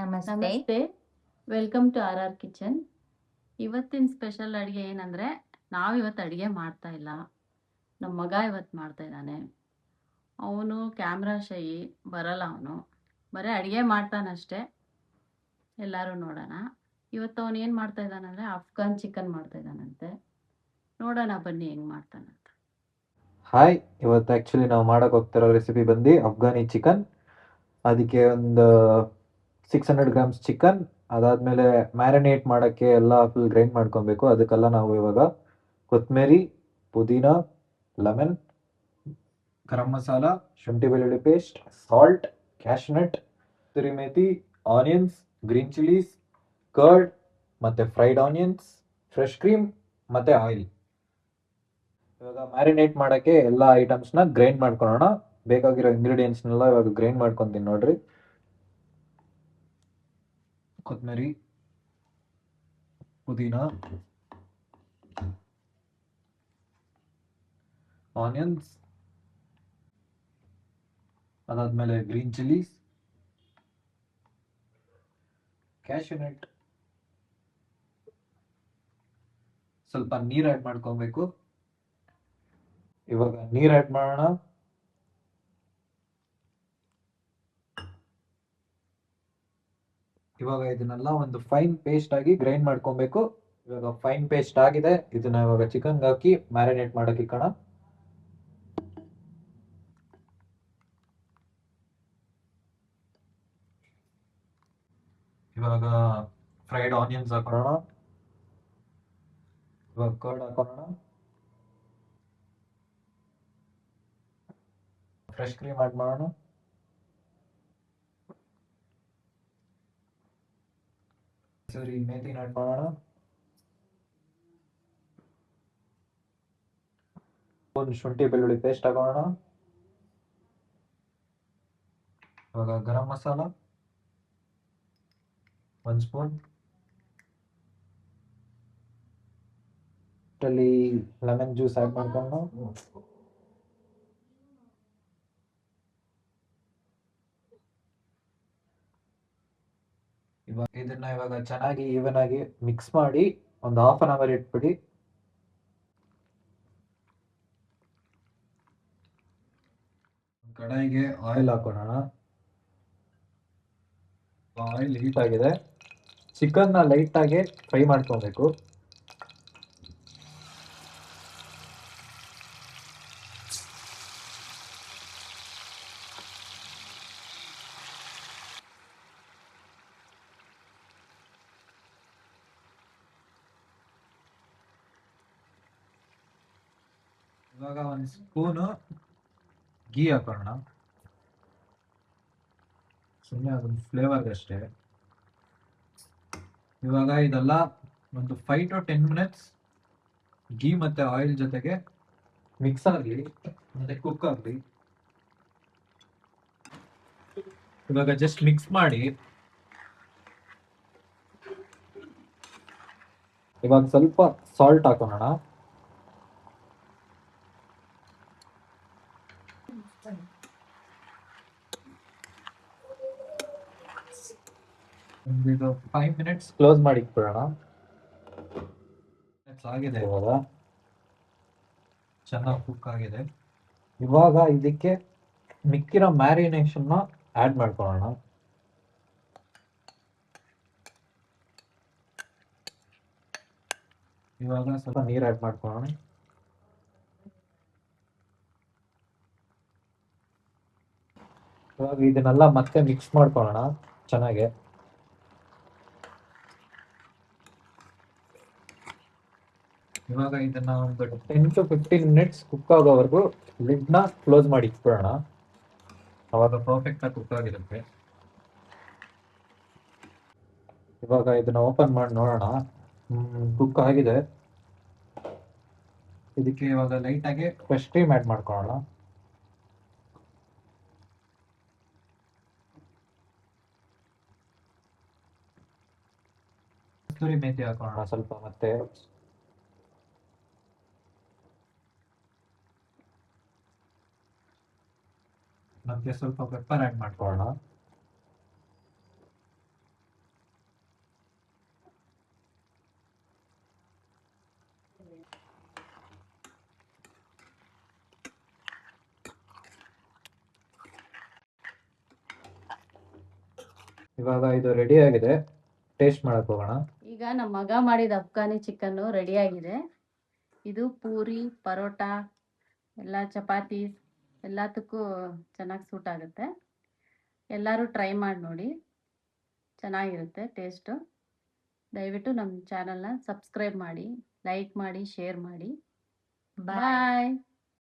ನಮಸ್ತೆ, welcome to R R kitchen. ಇವತ್ತಿನ special ಅಡುಗೆ ಏನಂದರೆ, ನಾವಿವತ್ತು ಅಡುಗೆ ಮಾಡ್ತಾ ಇಲ್ಲ, ನಮ್ಮ ಮಗ ಇವತ್ತು ಮಾಡ್ತಾ ಇದ್ದಾನೆ. ಅವನು ಕ್ಯಾಮ್ರಾ ಶೈ, ಬರಲ್ಲ ಅವನು, ಬರೀ ಅಡುಗೆ ಮಾಡ್ತಾನಷ್ಟೇ. ಎಲ್ಲರೂ ನೋಡೋಣ. ಇವತ್ತು ಅವನು ಏನು ಮಾಡ್ತಾ ಇದ್ದಾನಂದರೆ ಅಫ್ಘಾನ್ ಚಿಕನ್ ಮಾಡ್ತಾ ಇದ್ದಾನಂತೆ. ನೋಡೋಣ ಬನ್ನಿ ಹೆಂಗೆ ಮಾಡ್ತಾನಂತ. ಹಾಯ್, ಇವತ್ತು ಆ್ಯಕ್ಚುಲಿ ನಾವು ಮಾಡೋಕೆ ಹೋಗ್ತಿರೋ ರೆಸಿಪಿ ಬಂದು ಅಫ್ಘಾನಿ ಚಿಕನ್. ಅದಕ್ಕೆ ಒಂದು 600 ಗ್ರಾಮ್ಸ್ ಚಿಕನ್, ಅದಾದಮೇಲೆ ಮ್ಯಾರಿನೇಟ್ ಮಾಡೋಕ್ಕೆ ಎಲ್ಲ ಫುಲ್ ಗ್ರೈಂಡ್ ಮಾಡ್ಕೊಬೇಕು. ಅದಕ್ಕೆಲ್ಲ ನಾವು ಇವಾಗ ಕೊತ್ತಂಬರಿ, ಪುದೀನ, ಲೆಮನ್, ಗರಂ ಮಸಾಲ, ಶುಂಠಿ ಬೆಳ್ಳುಳ್ಳಿ paste, salt, cashew nut, kasuri methi, onions, green chillies, curd ಮತ್ತು ಫ್ರೈಡ್ ಆನಿಯನ್ಸ್, ಫ್ರೆಶ್ ಕ್ರೀಮ್ ಮತ್ತು ಆಯಿಲ್. ಇವಾಗ ಮ್ಯಾರಿನೇಟ್ ಮಾಡೋಕ್ಕೆ ಎಲ್ಲ ಐಟಮ್ಸ್ನ ಗ್ರೈಂಡ್ ಮಾಡ್ಕೊಳ್ಳೋಣ. ಬೇಕಾಗಿರೋ ಇಂಗ್ರೀಡಿಯೆಂಟ್ಸ್ನೆಲ್ಲ ಇವಾಗ ಗ್ರೈಂಡ್ ಮಾಡ್ಕೊತೀನಿ ನೋಡ್ರಿ. ಕೊತ್ತಂಬರಿ, ಪುದೀನ, ಆನಿಯನ್ಸ್, ಅದಾದ್ಮೇಲೆ ಗ್ರೀನ್ ಚಿಲ್ಲೀಸ್, ಕ್ಯಾಶ್ಯೂನಟ್, ಸ್ವಲ್ಪ ನೀರು ಆ್ಯಡ್ ಮಾಡ್ಕೊಬೇಕು. ಇವಾಗ ನೀರು ಆ್ಯಡ್ ಮಾಡೋಣ. ಇವಾಗ ಇದನ್ನೆಲ್ಲ ಒಂದು ಫೈನ್ ಪೇಸ್ಟ್ ಆಗಿ ಗ್ರೈಂಡ್ ಮಾಡ್ಕೊಬೇಕು. ಇವಾಗ ಫೈನ್ ಪೇಸ್ಟ್ ಆಗಿದೆ. ಇದನ್ನ ಇವಾಗ ಚಿಕನ್ಗೆ ಹಾಕಿ ಮ್ಯಾರಿನೇಟ್ ಮಾಡಕ್ಕೆ ಇಕ್ಕೋಣ. ಇವಾಗ ಫ್ರೈಡ್ ಆನಿಯನ್ಸ್ ಹಾಕೋಣ. ಇವಾಗ ಕರ್ಡ್ ಹಾಕೋಣ. ಫ್ರೆಶ್ ಕ್ರೀಮ್ ಆ್ಯಡ್ ಮಾಡೋಣ. ಕಸೂರಿ ಮೇಥಿನ ಆ್ಯಡ್ ಮಾಡೋಣ. ಒಂದು ಶುಂಠಿ ಬೆಳ್ಳುಳ್ಳಿ ಪೇಸ್ಟ್ ಹಾಕೋಣ. ಇವಾಗ ಗರಂ ಮಸಾಲ 1 ಸ್ಪೂನ್. ಇದರಲ್ಲಿ ಲೆಮನ್ ಜ್ಯೂಸ್ ಆ್ಯಡ್ ಮಾಡ್ಕೊಂಡು ಇದನ್ನ ಇವಾಗ ಚೆನ್ನಾಗಿ ಈವನ್ ಆಗಿ ಮಿಕ್ಸ್ ಮಾಡಿ ಒಂದು ಹಾಫ್ ಅನ್ ಅವರ್ ಇಟ್ಬಿಡಿ. ಕಡಾಯಿಗೆ ಆಯಿಲ್ ಹಾಕೋಣ. ಆಯಿಲ್ ಹೀಟ್ ಆಗಿದೆ. ಚಿಕನ್ನ ಲೈಟಾಗಿ ಫ್ರೈ ಮಾಡ್ಕೊಬೇಕು. ಇವಾಗ 1 ಸ್ಪೂನು ಗೀ ಹಾಕೋಣ. ಸುಮ್ಮನೆ ಅದೊಂದು ಫ್ಲೇವರ್ಗಷ್ಟೇ. ಇವಾಗ ಇದೆಲ್ಲ ಒಂದು 5 to 10 ಮಿನಿಟ್ಸ್ ಗೀ ಮತ್ತು ಆಯಿಲ್ ಜೊತೆಗೆ ಮಿಕ್ಸ್ ಆಗಲಿ ಮತ್ತು ಕುಕ್ ಆಗಲಿ. ಇವಾಗ ಜಸ್ಟ್ ಮಿಕ್ಸ್ ಮಾಡಿ ಇವಾಗ ಸ್ವಲ್ಪ ಸಾಲ್ಟ್ ಹಾಕೋಣ. ಇದು 5 ಮಿನಿಟ್ಸ್ ಕ್ಲೋಸ್ ಮಾಡಿ ಇಟ್ಬಿಡೋಣ. ಆಗಿದೆ, ಇವಾಗ ಚೆನ್ನಾಗಿ ಕುಕ್ ಆಗಿದೆ. ಇವಾಗ ಇದಕ್ಕೆ ಮಿಕ್ಕಿರೋ ಮ್ಯಾರಿನೇಷನ್ನ ಆ್ಯಡ್ ಮಾಡ್ಕೊಳ್ಳೋಣ. ಇವಾಗ ಸ್ವಲ್ಪ ನೀರು ಆ್ಯಡ್ ಮಾಡ್ಕೊಳ್ಳೋಣ. ಇವಾಗ ಇದನ್ನೆಲ್ಲ ಮತ್ತೆ ಮಿಕ್ಸ್ ಮಾಡ್ಕೊಳ್ಳೋಣ ಚೆನ್ನಾಗೆ. ಇವಾಗ ಇದನ್ನ ಒಂದು 10 to 15 ಮಿನಿಟ್ಸ್ ಕುಕ್ ಆಗೋವರೆಗೂ ಲಿಡ್ನ ಕ್ಲೋಸ್ ಮಾಡಿ ಇಟ್ಬಿಡೋಣ. ಅವಾಗ ಪರ್ಫೆಕ್ಟಾಗಿ ಕುಕ್ ಆಗಿರುತ್ತೆ. ಇವಾಗ ಇದನ್ನ ಓಪನ್ ಮಾಡಿ ನೋಡೋಣ. ಕುಕ್ ಆಗಿದೆ. ಇದಕ್ಕೆ ಇವಾಗ ಲೈಟಾಗಿ ಫ್ರೆಶ್ ಕ್ರೀಮ್ ಆ್ಯಡ್ ಮಾಡ್ಕೊಳ್ಳೋಣ. ಕಸೂರಿ ಮೇಥಿ ಹಾಕೋಣ ಸ್ವಲ್ಪ, ಮತ್ತೆ ಸ್ವಲ್ಪ ಪೆಪ್ಪರ್ ಆ್ಯಡ್ ಮಾಡ್ಕೊಳ್ಳೋಣ. ಇವಾಗ ಇದು ರೆಡಿ ಆಗಿದೆ, ಟೇಸ್ಟ್ ಮಾಡಕ್ ಹೋಗೋಣ. ಈಗ ನಮ್ಮ ಮಗ ಮಾಡಿದ ಅಫ್ಘಾನಿ ಚಿಕನ್ನು ರೆಡಿಯಾಗಿದೆ. ಇದು ಪೂರಿ, ಪರೋಟ, ಎಲ್ಲ ಚಪಾತಿ ಎಲ್ಲದಕ್ಕೂ ಚೆನ್ನಾಗಿ ಸೂಟ್ ಆಗುತ್ತೆ. ಎಲ್ಲರೂ ಟ್ರೈ ಮಾಡಿ ನೋಡಿ, ಚೆನ್ನಾಗಿರುತ್ತೆ ಟೇಸ್ಟು. ದಯವಿಟ್ಟು ನಮ್ಮ ಚಾನಲ್ನ ಸಬ್ಸ್ಕ್ರೈಬ್ ಮಾಡಿ, ಲೈಕ್ ಮಾಡಿ, ಶೇರ್ ಮಾಡಿ. ಬಾಯ್.